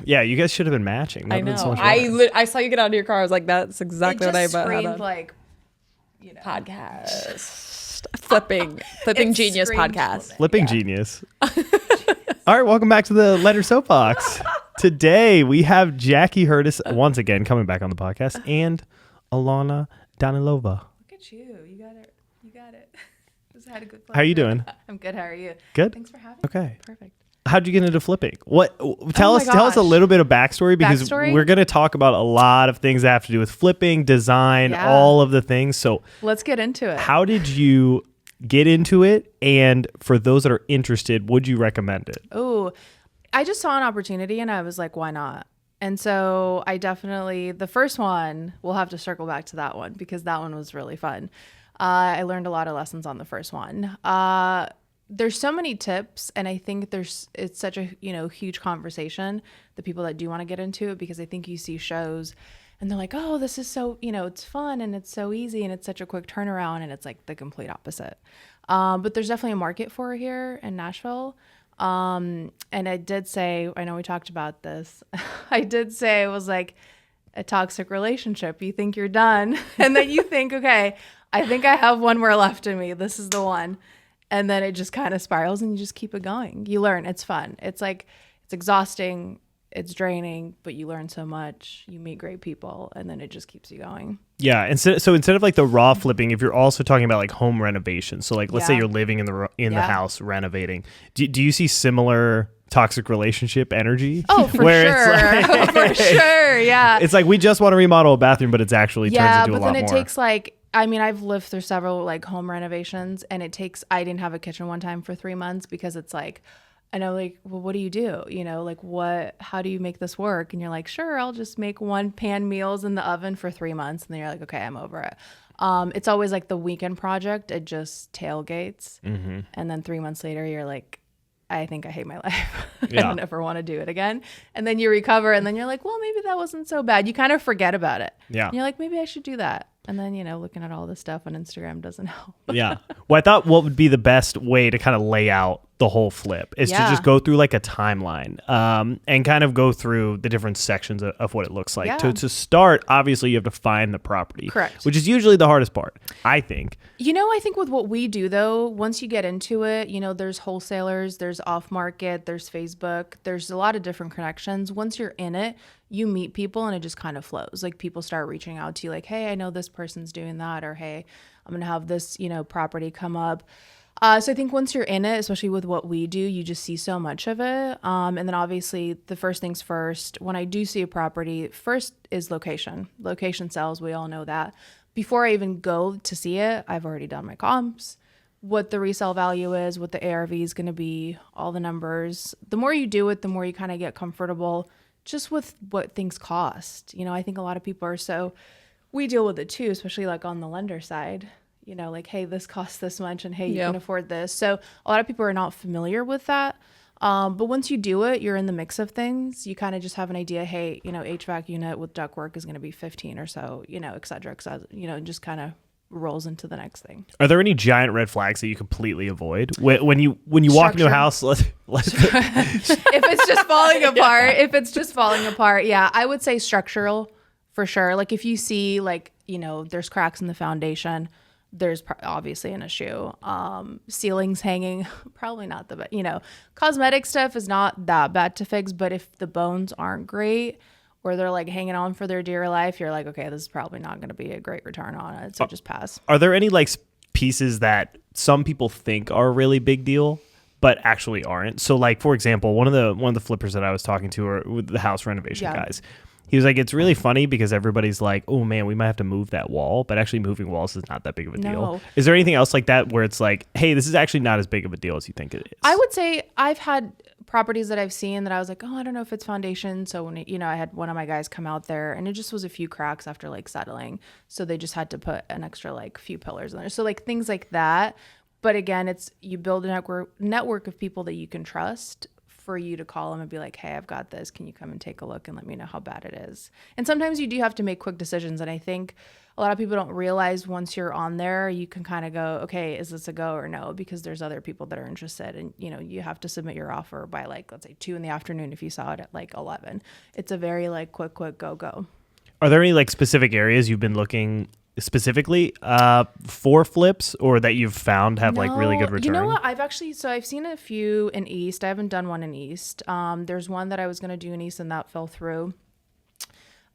Yeah, you guys should have been matching. That I know. So I saw you get out of your car. I was like, that's exactly what I screamed had. like, Podcast. Flipping Genius podcast. Flipping Genius. All right, welcome back to the Letter Soapbox. Today we have Jackie Hurtis once again coming back on the podcast and Ilona Danilova. look at you. You got it. Just had a good flight. How are you doing? I'm good. How are you? Good. Thanks for having me. Okay. Perfect. How'd you get into flipping? Tell us a little bit of backstory, because we're going to talk about a lot of things that have to do with flipping, design, all of the things. So let's get into it. How did you get into it? And for those that are interested, would you recommend it? Oh, I just saw an opportunity and I was like, why not? And so I definitely, the first one, we'll have to circle back to that one because that one was really fun. I learned a lot of lessons on the first one. There's so many tips, and I think it's such a huge conversation, the people that do want to get into it, because I think you see shows and they're like, oh, this is so, it's fun and it's so easy and it's such a quick turnaround, and it's like the complete opposite. But there's definitely a market for it here in Nashville. And I did say, I know we talked about this, I did say it was like a toxic relationship. You think you're done and then you think, okay, I think I have one more left in me. This is the one. And then it just kind of spirals and you just keep it going. You learn. It's fun. It's like, it's exhausting. It's draining, but you learn so much. You meet great people, and then it just keeps you going. Yeah. Instead of like the raw flipping, if you're also talking about like home renovation, so like let's say you're living in the house renovating, do you see similar toxic relationship energy? Oh, for sure. It's like, for sure. Yeah. It's like we just want to remodel a bathroom, but it's actually turns into a lot more. Yeah, but then it takes like, I mean, I've lived through several like home renovations, and I didn't have a kitchen one time for 3 months because it's like, I know, like, well, what do you do? How do you make this work? And you're like, sure, I'll just make one pan meals in the oven for 3 months. And then you're like, okay, I'm over it. It's always like the weekend project. It just tailgates. Mm-hmm. And then 3 months later, you're like, I think I hate my life. I never want to do it again. And then you recover, and then you're like, well, maybe that wasn't so bad. You kind of forget about it. Yeah. And you're like, maybe I should do that. And then, looking at all this stuff on Instagram doesn't help. Yeah. Well, I thought what would be the best way to kind of lay out the whole flip is to just go through like a timeline and kind of go through the different sections of what it looks like. Yeah. To start, obviously, you have to find the property. Correct. Which is usually the hardest part, I think. I think with what we do, though, once you get into it, there's wholesalers, there's off-market, there's Facebook, there's a lot of different connections. Once you're in it, you meet people and it just kind of flows. Like people start reaching out to you like, hey, I know this person's doing that, or hey, I'm going to have this, property come up. So I think once you're in it, especially with what we do, you just see so much of it. And then obviously the first things first, when I do see a property, first is location. Location sells, we all know that. Before I even go to see it, I've already done my comps, what the resale value is, what the ARV is going to be, all the numbers. The more you do it, the more you kind of get comfortable just with what things cost. I think a lot of people we deal with it too, especially like on the lender side, like, hey, this costs this much and hey, you can afford this. So a lot of people are not familiar with that. But once you do it, you're in the mix of things. You kind of just have an idea, hey, HVAC unit with ductwork is going to be 15 or so, et cetera, and just kind of rolls into the next thing. Are there any giant red flags that you completely avoid when you walk into a house? Let's if it's just falling apart, yeah, I would say structural for sure. Like if you see like there's cracks in the foundation, there's obviously an issue. Ceilings hanging, probably not the best. Cosmetic stuff is not that bad to fix, but if the bones aren't great, or they're like hanging on for their dear life, you're like, okay, this is probably not going to be a great return on it. So just pass. Are there any like pieces that some people think are a really big deal, but actually aren't? So like, for example, one of the flippers that I was talking to, or with the house renovation guys, he was like, it's really funny because everybody's like, oh man, we might have to move that wall, but actually moving walls is not that big of a deal. Is there anything else like that where it's like, hey, this is actually not as big of a deal as you think it is? I would say I've had properties that I've seen that I was like, oh, I don't know if it's foundation. So when I had one of my guys come out there and it just was a few cracks after like settling. So they just had to put an extra like few pillars in there. So like things like that. But again, you build a network of people that you can trust for you to call them and be like, hey, I've got this. Can you come and take a look and let me know how bad it is? And sometimes you do have to make quick decisions. And I think a lot of people don't realize once you're on there, you can kind of go, okay, is this a go or no? Because there's other people that are interested. And, you know, you have to submit your offer by like, let's say 2 p.m. if you saw it at like 11. It's a very like quick, go. Are there any like specific areas you've been looking specifically for flips, or that you've found have like really good return? You know what? I've seen a few in East. I haven't done one in East. There's one that I was going to do in East and that fell through.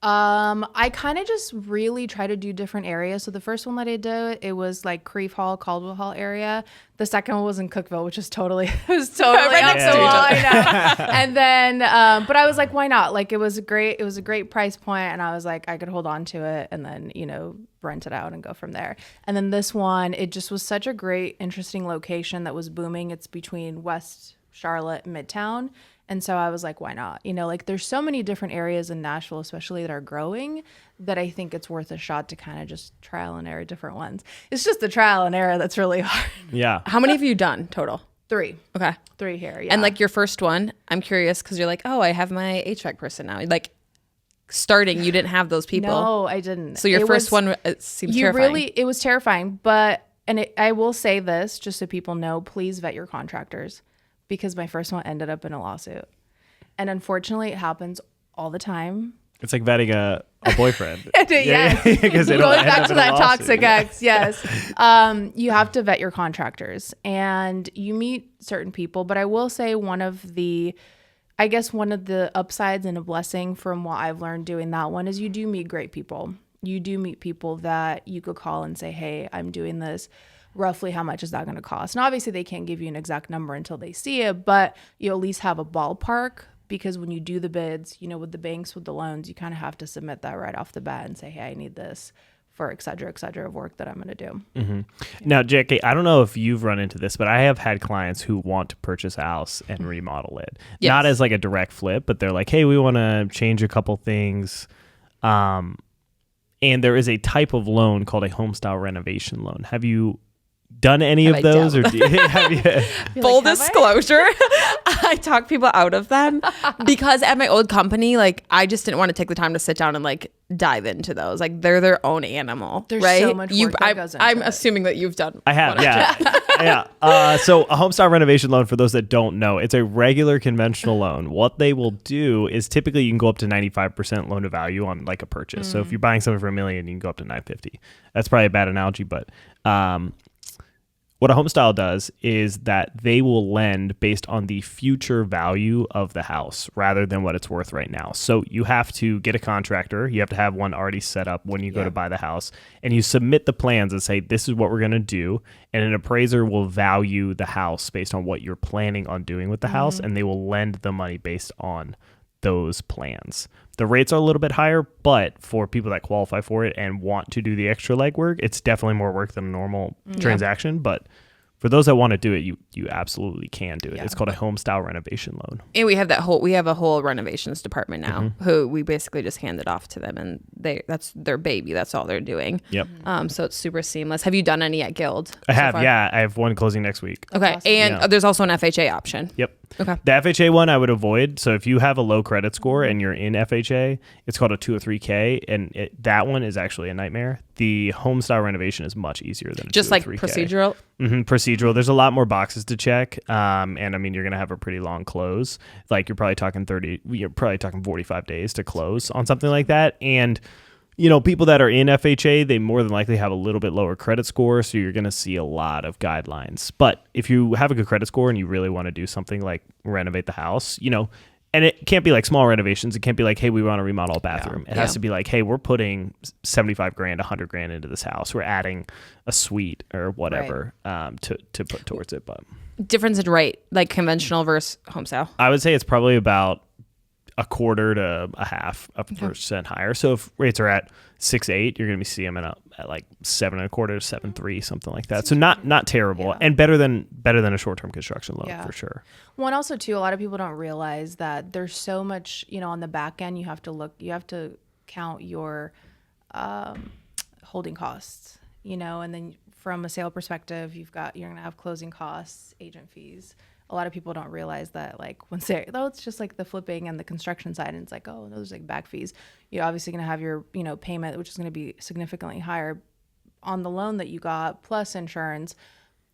I kind of just really try to do different areas. So the first one that I did, it was like Creve Hall, Caldwell Hall area. The second one was in Cookville, which is totally right next to wall. I know. And then, but I was like, why not? Like it was a great price point, and I was like, I could hold on to it and then, you know, rent it out and go from there. And then this one, it just was such a great, interesting location that was booming. It's between West Charlotte and Midtown. And so I was like, why not? You know, like there's so many different areas in Nashville, especially that are growing, that I think it's worth a shot to kind of just trial and error different ones. It's just the trial and error that's really hard. Yeah. How many have you done total? 3. Okay. 3 here. Yeah. And like your first one, I'm curious because you're like, oh, I have my HVAC person now. Like starting, you didn't have those people. No, I didn't. So your first one, it seems terrifying. It was terrifying. But, I will say this, just so people know, please vet your contractors, because my first one ended up in a lawsuit. And unfortunately, it happens all the time. It's like vetting a boyfriend. Yes. Because going back to that toxic ex, yes. You have to vet your contractors and you meet certain people. But I will say one of the upsides and a blessing from what I've learned doing that one is you do meet great people. You do meet people that you could call and say, hey, I'm doing this. Roughly how much is that going to cost? And obviously they can't give you an exact number until they see it, but you at least have a ballpark, because when you do the bids, you know, with the banks, with the loans, you kind of have to submit that right off the bat and say, hey, I need this for et cetera of work that I'm going to do. Mm-hmm. Now, JK, I don't know if you've run into this, but I have had clients who want to purchase a house and remodel it. Yes. Not as like a direct flip, but they're like, hey, we want to change a couple things. And there is a type of loan called a home style renovation loan. Have you done any of those, or have you? Full disclosure, I talk people out of them because at my old company, like I just didn't want to take the time to sit down and like dive into those. Like they're their own animal. There's right? so much work that goes into I'm it. assuming that you've done. I have, yeah. So a home style renovation loan, for those that don't know, it's a regular conventional loan. What they will do is typically you can go up to 95% loan to value on like a purchase. So if you're buying something for $1 million, you can go up to $950. That's probably a bad analogy, but what a home style does is that they will lend based on the future value of the house rather than what it's worth right now. So you have to get a contractor. You have to have one already set up when you go to buy the house, and you submit the plans and say, this is what we're going to do. And an appraiser will value the house based on what you're planning on doing with the house, and they will lend the money based on those plans. The rates are a little bit higher, but for people that qualify for it and want to do the extra legwork, it's definitely more work than a normal transaction. But for those that want to do it, you absolutely can do it. It's called a home style renovation loan. And we have a whole renovations department now who we basically just hand it off to them, and that's their baby. That's all they're doing. Yep. So it's super seamless. Have you done any at Guild? I have, yeah. I have one closing next week. Okay. Awesome. And there's also an FHA option. Yep. Okay. The FHA one I would avoid. So if you have a low credit score and you're in FHA, it's called a 203K, and that one is actually a nightmare. The home style renovation is much easier than a just 203K. Like procedural. Procedural. There's a lot more boxes to check, and I mean you're gonna have a pretty long close. Like you're probably talking 45 days to close on something like that, and you know, people that are in FHA, they more than likely have a little bit lower credit score, so you're going to see a lot of guidelines. But if you have a good credit score and you really want to do something like renovate the house, you know, and it can't be like small renovations. It can't be like, hey, we want to remodel a bathroom. It has to be like, hey, we're putting $75,000, $100,000 into this house. We're adding a suite or whatever to put towards it. But difference in rate, like conventional versus home style. I would say it's probably about 1/4 to 0.5% higher. So if rates are at 6.8, you're going to be seeing them at like 7.25 to 7.3, something like that. So not terrible, and better than a short-term construction loan for sure. One also too, a lot of people don't realize that there's so much, you know, on the back end. You have to count your holding costs, you know, and then from a sale perspective, you're going to have closing costs, agent fees, a lot of people don't realize that, like, once they, though, it's just like the flipping and the construction side, and it's like, oh, those like back fees. You're obviously going to have your, you know, payment, which is going to be significantly higher on the loan that you got, plus insurance,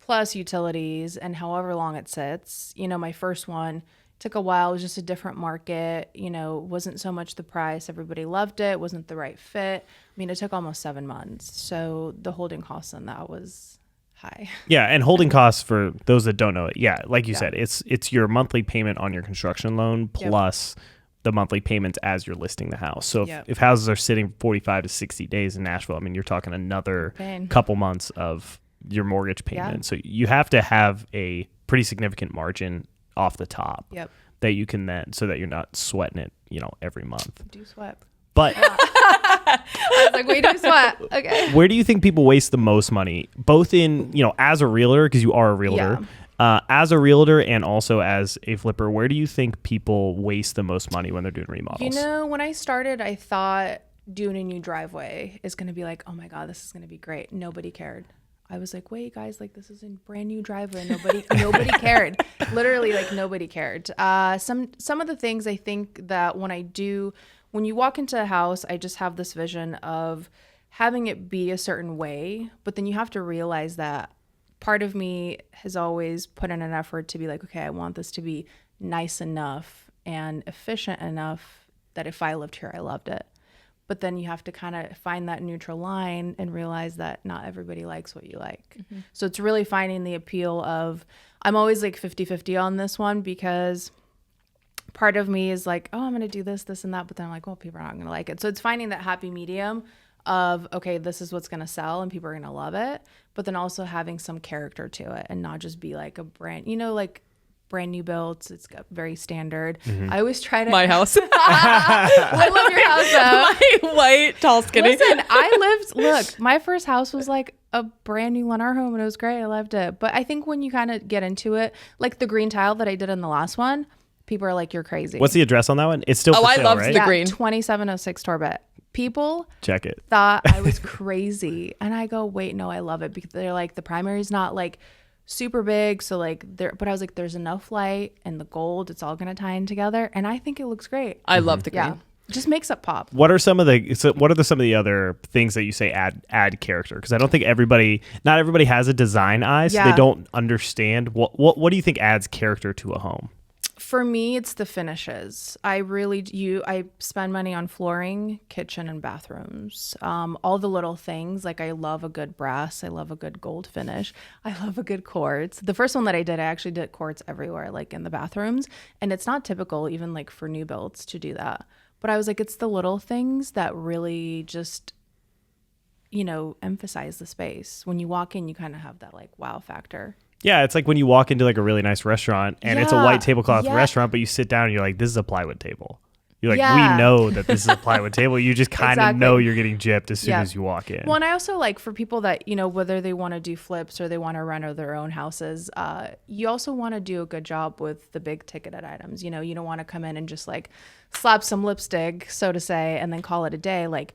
plus utilities, and however long it sits. You know, my first one took a while. It was just a different market. You know, wasn't so much the price. Everybody loved it. Wasn't the right fit. I mean, it took almost 7 months. So the holding costs on that was high. Yeah, and holding costs, for those that don't know it, yeah, like you said, it's your monthly payment on your construction loan plus the monthly payments as you're listing the house. So if houses are sitting 45 to 60 days in Nashville, I mean, you're talking another couple months of your mortgage payment. So you have to have a pretty significant margin off the top that you can then, so that you're not sweating it, you know, every month. Do sweat. But I was like, we do sweat. Okay. Where do you think people waste the most money? Both in, you know, as a realtor, because you are a realtor, as a realtor and also as a flipper, where do you think people waste the most money when they're doing remodels? You know, when I started, I thought doing a new driveway is going to be like, oh my God, this is going to be great. Nobody cared. I was like, wait, guys, like, this is a brand new driveway. Nobody cared. Literally, like, nobody cared. Some of the things I think that when you walk into a house, I just have this vision of having it be a certain way, but then you have to realize that part of me has always put in an effort to be like, okay, I want this to be nice enough and efficient enough that if I lived here, I loved it. But then you have to kind of find that neutral line and realize that not everybody likes what you like. Mm-hmm. So it's really finding the appeal of, I'm always like 50-50 on this one, because part of me is like, oh, I'm going to do this, and that. But then I'm like, well, people are not going to like it. So it's finding that happy medium of, okay, this is what's going to sell and people are going to love it. But then also having some character to it and not just be like a brand, you know, like brand new builds. It's got very standard. Mm-hmm. I always try to. My house. I love your house though. My white, tall, skinny. Listen, look, my first house was like a brand new Lennar home and it was great. I loved it. But I think when you kind of get into it, like the green tile that I did in the last one, people are like, you're crazy. What's the address on that one? It's still for sale, I loved right? the green. 2706 Torbet. People check it. Thought I was crazy. And I go, wait, no, I love it, because they're like, the primary's not like super big, so like there, but I was like, there's enough light and the gold, it's all gonna tie in together, and I think it looks great. I love the green. Yeah, just makes it pop. What are some of the other things that you say add character? Because I don't think not everybody has a design eye, so they don't understand what do you think adds character to a home? For me, it's the finishes. I spend money on flooring, kitchen, and bathrooms. All the little things. Like, I love a good brass. I love a good gold finish. I love a good quartz. The first one that I actually did quartz everywhere, like in the bathrooms. And it's not typical, even like for new builds, to do that. But I was like, it's the little things that really just, you know, emphasize the space. When you walk in, you kind of have that like wow factor. Yeah, it's like when you walk into like a really nice restaurant and it's a white tablecloth restaurant, but you sit down and you're like, this is a plywood table. You're like, we know that this is a plywood table. You just kind of know you're getting gypped as soon as you walk in. Well, and I also like, for people that, you know, whether they want to do flips or they want to reno their own houses, you also want to do a good job with the big ticketed items. You know, you don't want to come in and just like slap some lipstick, so to say, and then call it a day. Like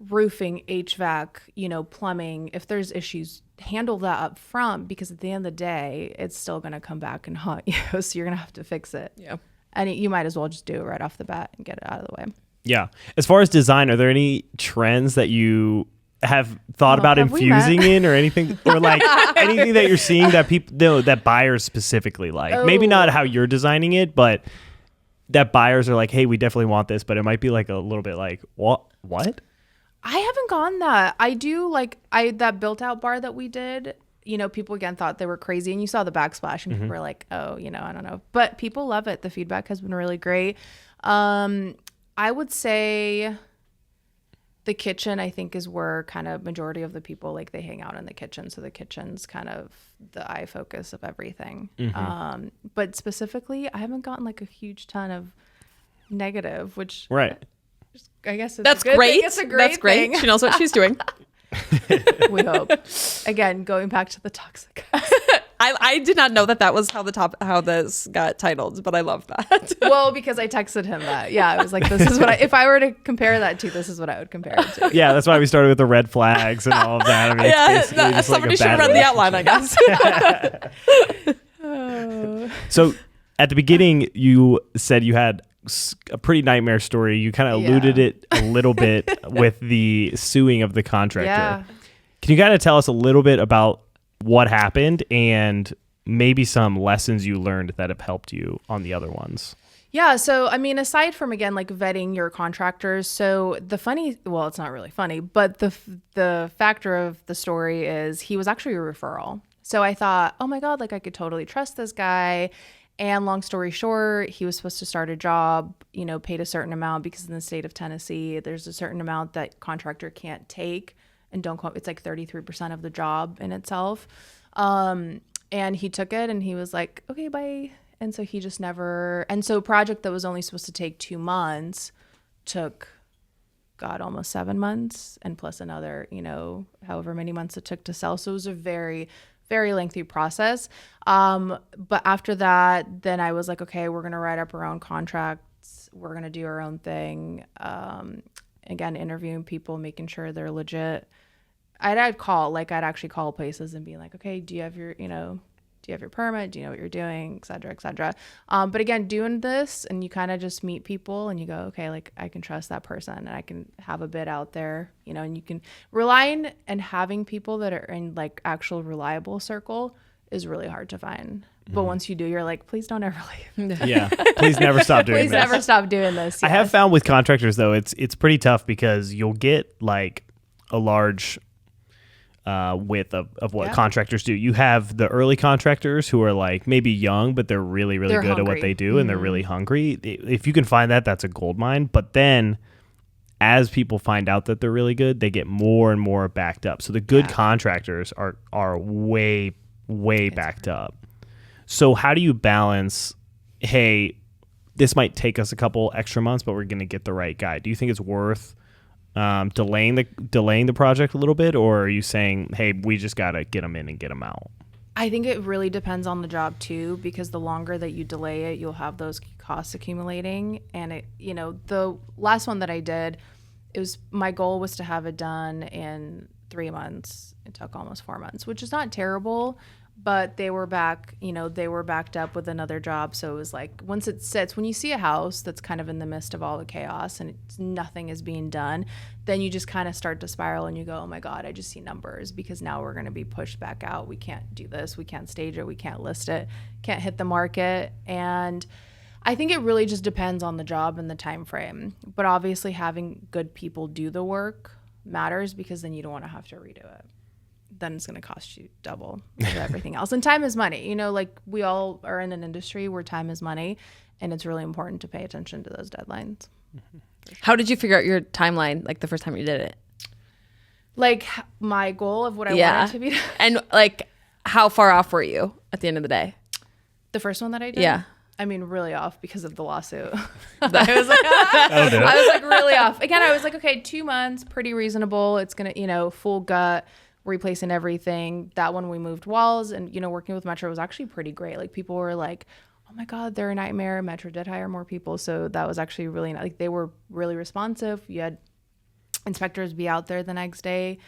roofing, HVAC, you know, plumbing, if there's issues, handle that up front, because at the end of the day, it's still going to come back and haunt you. So you're going to have to fix it. Yeah. And you might as well just do it right off the bat and get it out of the way. Yeah. As far as design, are there any trends that you have thought about infusing in, or anything, or like anything that you're seeing that people, that buyers specifically like? Oh. Maybe not how you're designing it, but that buyers are like, hey, we definitely want this, but it might be like a little bit like, what? I haven't gone that. I do like that built out bar that we did. You know, people again thought they were crazy, and you saw the backsplash, and people were like, "Oh, you know, I don't know." But people love it. The feedback has been really great. I would say the kitchen, I think, is where kind of majority of the people, like, they hang out in the kitchen. So the kitchen's kind of the eye focus of everything. But specifically, I haven't gotten like a huge ton of negative, which I guess that's great. It's a great thing. She knows what she's doing. We hope. Again, going back to the toxic. I did not know that was how this got titled, but I love that. Well, because I texted him that. Yeah, I was like, this is what if I were to compare that to, this is what I would compare it to. Yeah, that's why we started with the red flags and all of that. I mean, it's basically just somebody like a should bad read the outline, I guess. So at the beginning, you said you had a pretty nightmare story. You kind of alluded it a little bit with the suing of the contractor. Yeah. Can you kind of tell us a little bit about what happened and maybe some lessons you learned that have helped you on the other ones? Yeah. So, I mean, aside from, again, like vetting your contractors, so well, it's not really funny, but the factor of the story is he was actually a referral. So I thought, oh my God, like I could totally trust this guy. And long story short, he was supposed to start a job, paid a certain amount because in the state of Tennessee, there's a certain amount that contractor can't take. And don't quote, it's like 33% of the job in itself. And he took it and he was like, okay, bye. And so he just never, and so a project that was only supposed to take 2 months took, God, almost 7 months, and plus another, however many months it took to sell. So it was a very, very lengthy process. But after that, then I was like, okay, we're going to write up our own contracts. We're going to do our own thing. Again, interviewing people, making sure they're legit. I'd actually call places and be like, okay, do you have your permit? Do you know what you're doing, et cetera, et cetera. But again, doing this and you kind of just meet people and you go, okay, like I can trust that person and I can have a bid out there, and you can rely on, and having people that are in like actual reliable circle is really hard to find. But once you do, you're like, please don't ever leave. Yeah. Please never stop doing this. Please never stop doing this. I have found with contractors though, it's pretty tough because you'll get like a large width of what contractors do. You have the early contractors who are like maybe young, but they're really, really good at what they do and they're really hungry. If you can find that, that's a gold mine. But then as people find out that they're really good, they get more and more backed up. So the good contractors are way, way backed up. So how do you balance, hey, this might take us a couple extra months, but we're going to get the right guy? Do you think it's worth delaying the project a little bit, or are you saying, hey, we just got to get them in and get them out? I think it really depends on the job too, because the longer that you delay it, you'll have those costs accumulating. And the last one that I did, my goal was to have it done in 3 months. It took almost 4 months, which is not terrible, but they were backed up with another job. So it was like, once it sits, when you see a house that's kind of in the midst of all the chaos and nothing is being done, then you just kind of start to spiral and you go, oh my God, I just see numbers, because now we're going to be pushed back out. We can't do this. We can't stage it. We can't list it. Can't hit the market. And I think it really just depends on the job and the time frame. But obviously having good people do the work matters, because then you don't want to have to redo it. Then it's going to cost you double of everything else. And time is money. Like we all are in an industry where time is money, and it's really important to pay attention to those deadlines. How did you figure out your timeline, like the first time you did it? Like my goal of what I wanted to be. And like, how far off were you at the end of the day? The first one that I did? Yeah. I mean, really off because of the lawsuit. I was like really off. Again, I was like, okay, 2 months, pretty reasonable. It's going to, full gut, replacing everything. That one we moved walls, and working with Metro was actually pretty great. Like people were like, oh my God, they're a nightmare. Metro did hire more people, so that was actually really nice. Like they were really responsive. You had inspectors be out there the next day,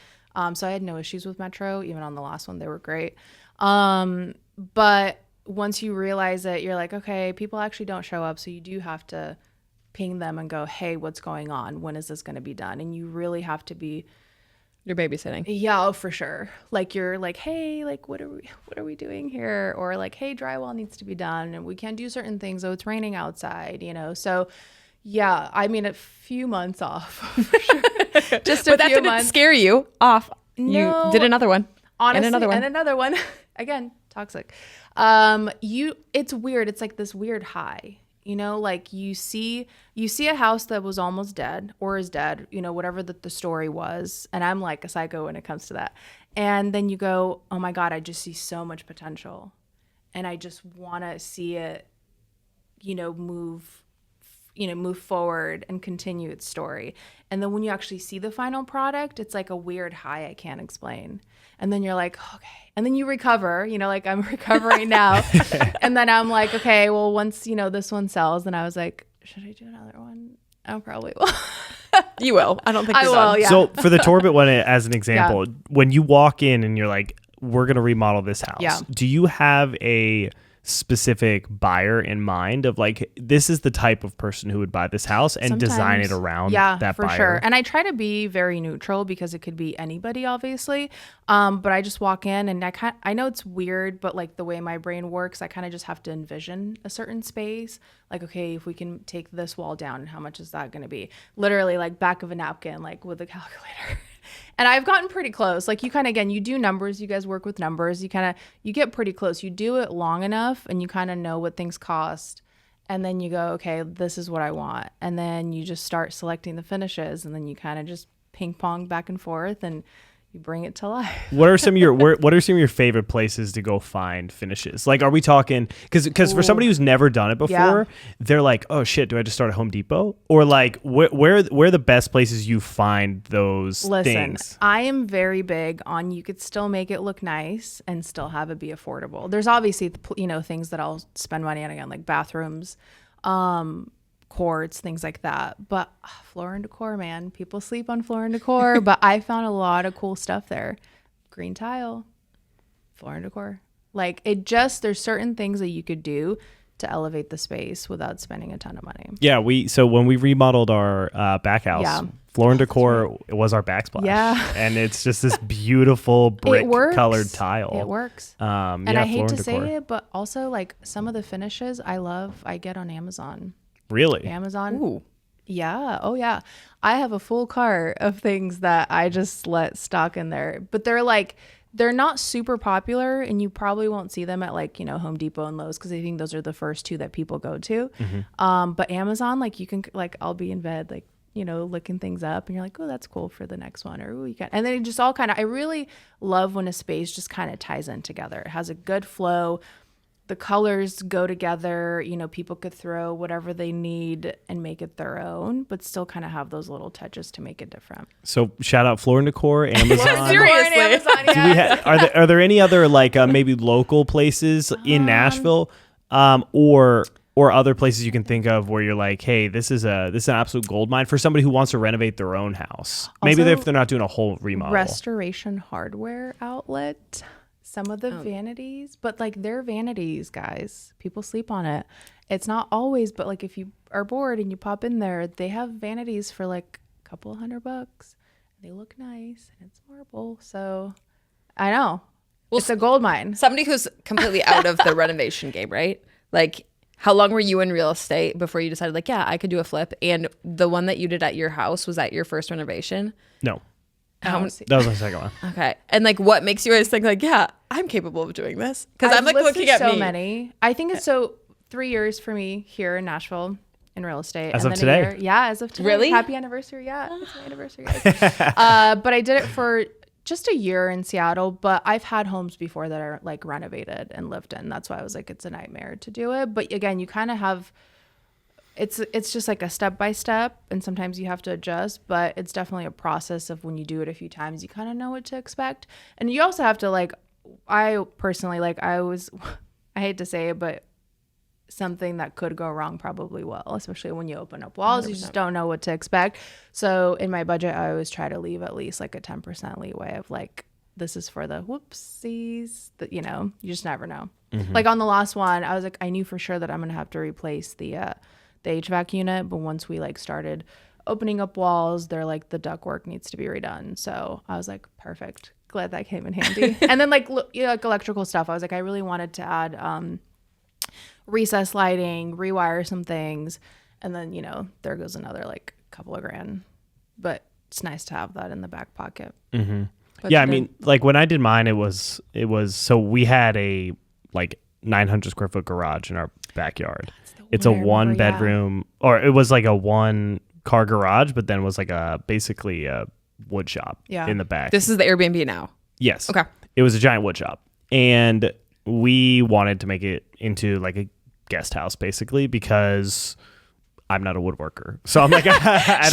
so I had no issues with Metro. Even on the last one, they were great. But once you realize it, you're like, okay, people actually don't show up, so you do have to ping them and go, hey, what's going on? When is this going to be done? And you really have to be. You're babysitting. Yeah, oh, for sure. Like you're like, hey, like what are we doing here? Or like, hey, drywall needs to be done and we can't do certain things. Oh, it's raining outside, So yeah, I mean a few months off for sure. Just a but that few didn't months. scare you off. No, you did another one. Honestly, and another one. Again, toxic. It's weird. It's like this weird high. Like you see a house that was almost dead or is dead, whatever the story was. And I'm like a psycho when it comes to that. And then you go, oh my God, I just see so much potential. And I just want to see it, move forward and continue its story. And then when you actually see the final product, it's like a weird high I can't explain. And then you're like, okay. And then you recover, like I'm recovering now. And then I'm like, okay, well, once, this one sells, then I was like, should I do another one? I probably will. You will. I don't think I you're will, done. yeah. So for the Torbit one, as an example, when you walk in and you're like, we're going to remodel this house, do you have a specific buyer in mind of like, this is the type of person who would buy this house and design it around that for buyer. Sure. And I try to be very neutral because it could be anybody, obviously. But I just walk in and I know it's weird, but like the way my brain works, I kind of just have to envision a certain space. Like, okay, if we can take this wall down, how much is that going to be? Literally like back of a napkin, like with a calculator. And I've gotten pretty close. Like you kind of, again, you do numbers, you guys work with numbers, you get pretty close. You do it long enough and you kind of know what things cost. And then you go, okay, this is what I want. And then you just start selecting the finishes and then you kind of just ping pong back and forth and you bring it to life. What are some of your favorite places to go find finishes? Like, are we talking, because for somebody who's never done it before, they're like, oh shit, do I just start at Home Depot? Or like, where are the best places you find those things? I am very big on, you could still make it look nice and still have it be affordable. There's obviously, things that I'll spend money on, again, like bathrooms, quartz, things like that. But floor and decor, man, people sleep on floor and decor. But I found a lot of cool stuff there. Green tile, floor and decor. Like there's certain things that you could do to elevate the space without spending a ton of money. Yeah, so when we remodeled our back house, floor and decor was our backsplash. Yeah. And it's just this beautiful brick colored tile. It works. And I hate to say it, but also like some of the finishes I get on Amazon. Really? Amazon. Ooh. Yeah. Oh, yeah. I have a full cart of things that I just let stock in there. But they're not super popular and you probably won't see them at like, Home Depot and Lowe's because I think those are the first two that people go to. Mm-hmm. But Amazon, like you can, like I'll be in bed, like, looking things up and you're like, oh, that's cool for the next one. Or, oh, you got, and then it just all kind of, I really love when a space just kind of ties in together. It has a good flow. The colors go together, people could throw whatever they need and make it their own, but still kind of have those little touches to make it different. So shout out Floor and Decor, Amazon. Seriously. Amazon, yeah. Are there any other like maybe local places in Nashville or other places you can think of where you're like, hey, this is an absolute gold mine for somebody who wants to renovate their own house. Maybe if they're not doing a whole remodel. Restoration hardware outlet. Some of the vanities, but like they're vanities, guys. People sleep on it. It's not always, but like if you are bored and you pop in there, they have vanities for like a couple $100. They look nice and it's marble. So I know. Well, it's a gold mine. Somebody who's completely out of the renovation game, right? Like, how long were you in real estate before you decided like, yeah, I could do a flip? And the one that you did at your house, was that your first renovation? No. That was my second one. Okay. And like, what makes you always think like, yeah, I'm capable of doing this? Because I'm like looking at so many. I think it's 3 years for me here in Nashville in real estate. As of today? As of today. Really? Happy anniversary. Yeah, it's my anniversary. But I did it for just a year in Seattle. But I've had homes before that are like renovated and lived in. That's why I was like, it's a nightmare to do it. But again, you kind of have... It's just like a step by step, and sometimes you have to adjust, but it's definitely a process of when you do it a few times, you kind of know what to expect. And you also have to like, I personally, like I hate to say it, but something that could go wrong probably will, especially when you open up walls, 100%. You just don't know what to expect. So in my budget, I always try to leave at least like a 10% leeway of like, this is for the whoopsies that, you just never know. Mm-hmm. Like on the last one, I was like, I knew for sure that I'm going to have to replace the HVAC unit, but once we like started opening up walls, they're like the ductwork needs to be redone. So I was like, perfect. Glad that came in handy. And then like like electrical stuff, I was like, I really wanted to add recessed lighting, rewire some things, and then there goes another like couple of grand. But it's nice to have that in the back pocket. Mm-hmm. Yeah, I mean, like when I did mine, it was so we had a like 900 square foot garage in our backyard. It's a one bedroom, or it was like a one car garage, but then was like basically a wood shop in the back. This is the Airbnb now? Yes. Okay. It was a giant wood shop. And we wanted to make it into like a guest house basically because I'm not a woodworker. So I'm like, I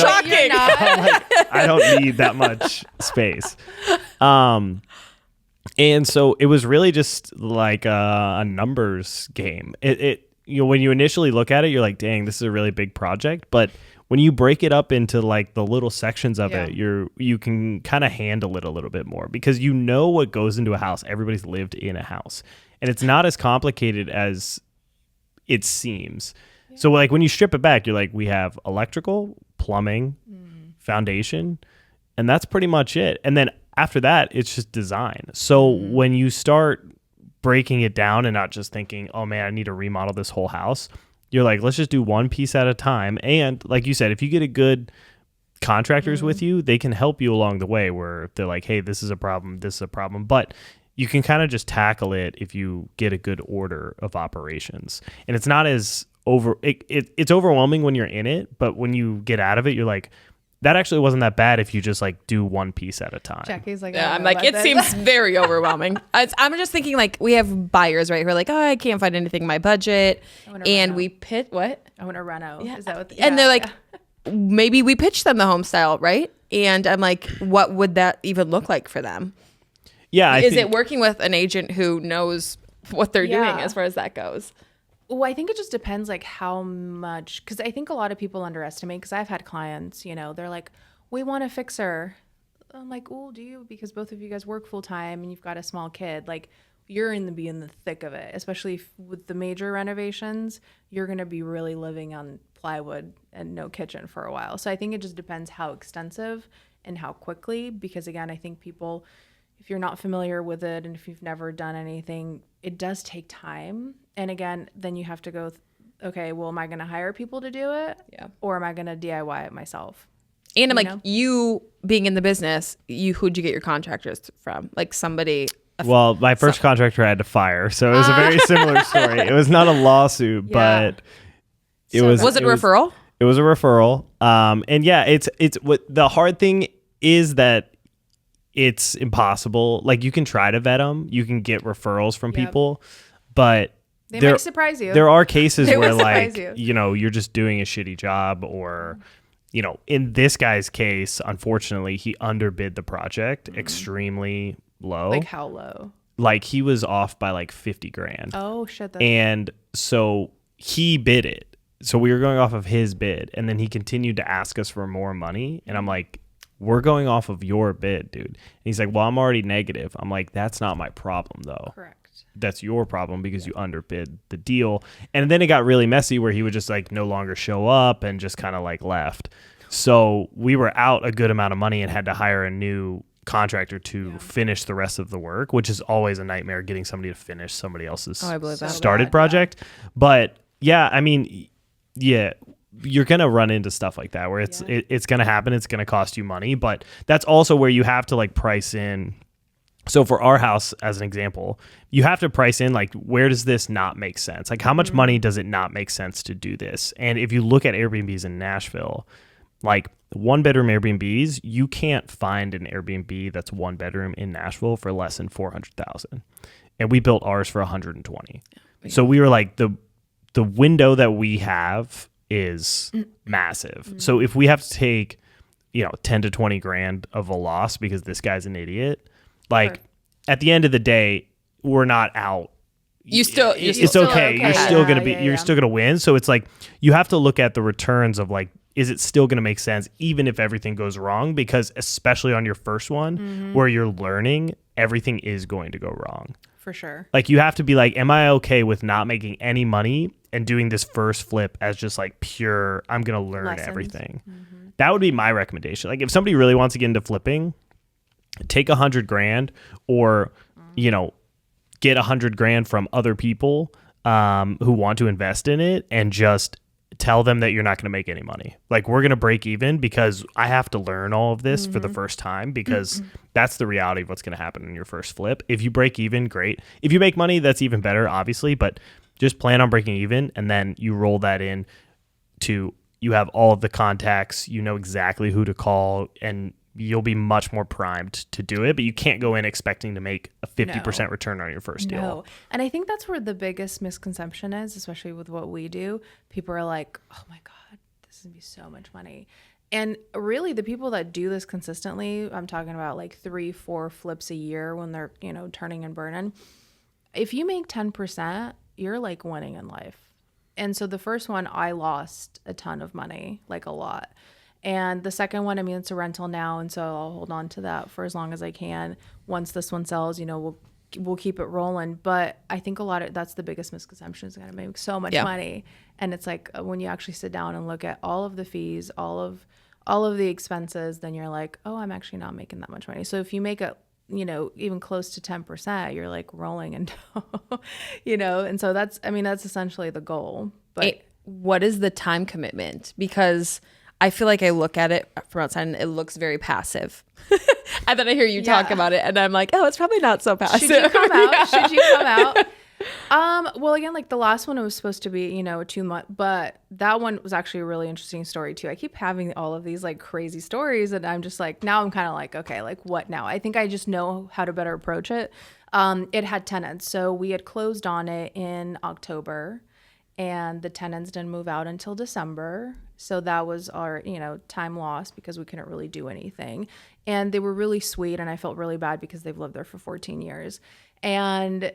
don't need that much space. And so it was really just like a numbers game. When you initially look at it, you're like, dang, this is a really big project. But when you break it up into like the little sections of it, you can kind of handle it a little bit more because what goes into a house. Everybody's lived in a house. And it's not as complicated as it seems. So like when you strip it back, you're like, we have electrical, plumbing, foundation, and that's pretty much it. And then after that, it's just design. So when you start breaking it down and not just thinking, oh man, I need to remodel this whole house, you're like, let's just do one piece at a time. And like you said, if you get a good contractors with you, they can help you along the way where they're like, hey, this is a problem, this is a problem. But you can kind of just tackle it if you get a good order of operations. And it's not as it's overwhelming when you're in it, but when you get out of it, you're like, that actually wasn't that bad if you just like do one piece at a time. Jackie's like, Yeah, I'm like, it seems very overwhelming. I'm just thinking like we have buyers, right, who are like, oh, I can't find anything in my budget. And we pitch what? I want a reno. Yeah. Is that what? And they're like, maybe we pitch them the home style, right? And I'm like, what would that even look like for them? Yeah. Is it working with an agent who knows what they're doing as far as that goes? Well, I think it just depends like how much, because I think a lot of people underestimate, because I've had clients, you know, they're like, we want a fixer. I'm like, oh, do you? Because both of you guys work full time and you've got a small kid. Like you're in the thick of it, especially with the major renovations, you're going to be really living on plywood and no kitchen for a while. So I think it just depends how extensive and how quickly, because again, I think people, if you're not familiar with it and if you've never done anything, it does take time. And again, then you have to go, okay, well, am I going to hire people to do it? Yeah. Or am I going to DIY it myself? And I'm like, you being in the business, who'd you get your contractors from? Like somebody. Well, my first contractor I had to fire. So it was a very similar story. It was not a lawsuit, but it was. Was it a referral? It was a referral. And yeah, it's what the hard thing is that it's impossible. Like you can try to vet them. You can get referrals from people, but they might surprise you. There are cases where like, you know, you're just doing a shitty job or, you know, in this guy's case, unfortunately, he underbid the project extremely low. Like how low? Like he was off by like 50 grand. Oh shit. And so he bid it. So we were going off of his bid and then he continued to ask us for more money. And I'm like, we're going off of your bid, dude. And he's like, well, I'm already negative. I'm like, that's not my problem though. Correct. That's your problem because you underbid the deal. And then it got really messy where he would just like no longer show up and just kind of like left. So we were out a good amount of money and had to hire a new contractor to finish the rest of the work, which is always a nightmare, getting somebody to finish somebody else's started project. But yeah, I mean, yeah, you're going to run into stuff like that where it's going to happen. It's going to cost you money, but that's also where you have to like price in. So for our house, as an example, you have to price in like, where does this not make sense? Like how much money does it not make sense to do this? And if you look at Airbnbs in Nashville, like 1-bedroom Airbnbs, you can't find an Airbnb that's 1 bedroom in Nashville for less than $400,000. And we built ours for 120. So we were like, the window that we have is massive. So if we have to take, you know, 10 to 20 grand of a loss because this guy's an idiot, like at the end of the day, we're not out. It's okay. You're still going to be, you're still going to win. So it's like, you have to look at the returns of like, is it still going to make sense even if everything goes wrong? Because especially on your first one where you're learning, everything is going to go wrong. For sure. Like you have to be like, am I okay with not making any money and doing this first flip as just like pure, I'm going to learn everything. That would be my recommendation. Like if somebody really wants to get into flipping, take 100 grand or, you know, get 100 grand from other people who want to invest in it and just tell them that you're not going to make any money. Like we're going to break even because I have to learn all of this for the first time because that's the reality of what's going to happen in your first flip. If you break even, great. If you make money, that's even better, obviously, but just plan on breaking even and then you roll that in to, you have all of the contacts, you know exactly who to call and you'll be much more primed to do it, but you can't go in expecting to make a 50% return on your first deal. No. And I think that's where the biggest misconception is, especially with what we do. People are like, oh my God, this is going to be so much money. And really the people that do this consistently, I'm talking about like 3-4 flips a year when they're, you know, turning and burning. If you make 10%, you're like winning in life. And so the first one, I lost a ton of money, like a lot. And the second one, I mean, it's a rental now. And so I'll hold on to that for as long as I can. Once this one sells, you know, we'll keep it rolling. But I think that's the biggest misconception, is going to make so much money. And it's like when you actually sit down and look at all of the fees, all of the expenses, then you're like, oh, I'm actually not making that much money. So if you make it, even close to 10%, you're like rolling in dough, and so that's essentially the goal. But what is the time commitment? Because I feel like I look at it from outside and it looks very passive. And then I hear you talk about it and I'm like, oh, it's probably not so passive. Should you come out? Should you come out? Well, again, like the last one, it was supposed to be, a 2-month, but that one was actually a really interesting story too. I keep having all of these like crazy stories, and I'm just like, now I'm kind of like, okay, like what now? I think I just know how to better approach it. It had tenants. So we had closed on it in October, and the tenants didn't move out until December. So that was our, time lost because we couldn't really do anything. And they were really sweet, and I felt really bad because they've lived there for 14 years. And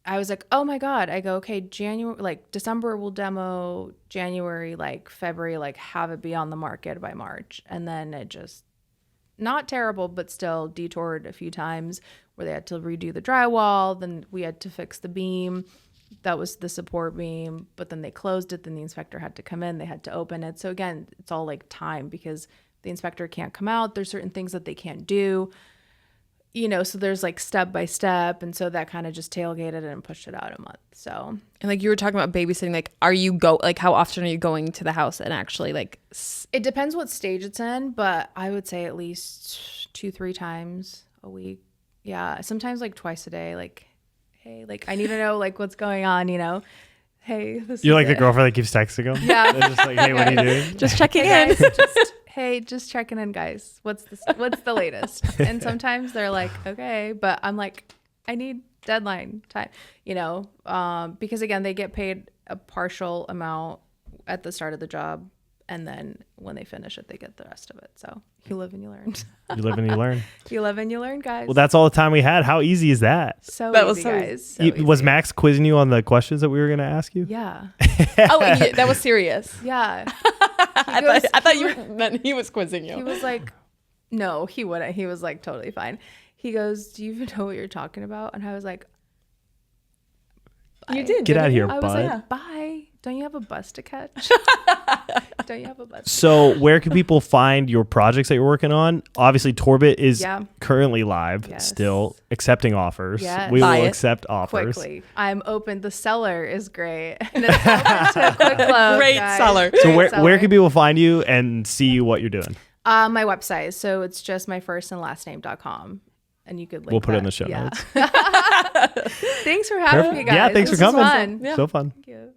I was like, oh my God. I go, okay, December we'll demo, January, February, have it be on the market by March. And then it just, not terrible, but still detoured a few times where they had to redo the drywall. Then we had to fix the beam. That was the support beam, but then they closed it. Then the inspector had to come in. They had to open it. So again, it's all like time because the inspector can't come out. There's certain things that they can't do. So there's like step by step. And so that kind of just tailgated it and pushed it out a month. So, and like you were talking about babysitting, how often are you going to the house and actually it depends what stage it's in, but I would say at least 2-3 times a week. Yeah. Sometimes like twice a day, hey, I need to know what's going on, Hey, you're like the girlfriend that keeps texting them. Yeah. They're just like, hey, what are you doing? Just checking in. Just checking in, guys. What's the latest? And sometimes they're like, okay, but I'm like, I need deadline time, because again, they get paid a partial amount at the start of the job. And then when they finish it, they get the rest of it. So you live and you learn. You live and you learn. You live and you learn, guys. Well, that's all the time we had. How easy is that? That was guys. Was Max quizzing you on the questions that we were going to ask you? Yeah. That was serious. Yeah. I thought you meant he was quizzing you. He was like, no, he wouldn't. He was like totally fine. He goes, do you even know what you're talking about? And I was like, bye. You did. Get out of here, I bud. was like, bye. Don't you have a bus to catch? Don't you have a bus? So where can people find your projects that you're working on? Obviously, Torbit is currently live, still accepting offers. Yes. We will accept offers. Quickly. I'm open. The seller is great. And it's open to a quick close, Great guys. seller. So where can people find you and see what you're doing? My website. So it's just my first and last name.com. And you could link We'll put it in that. the show notes. Thanks for having me, guys. Yeah, thanks This for was coming. fun. So fun. Thank you.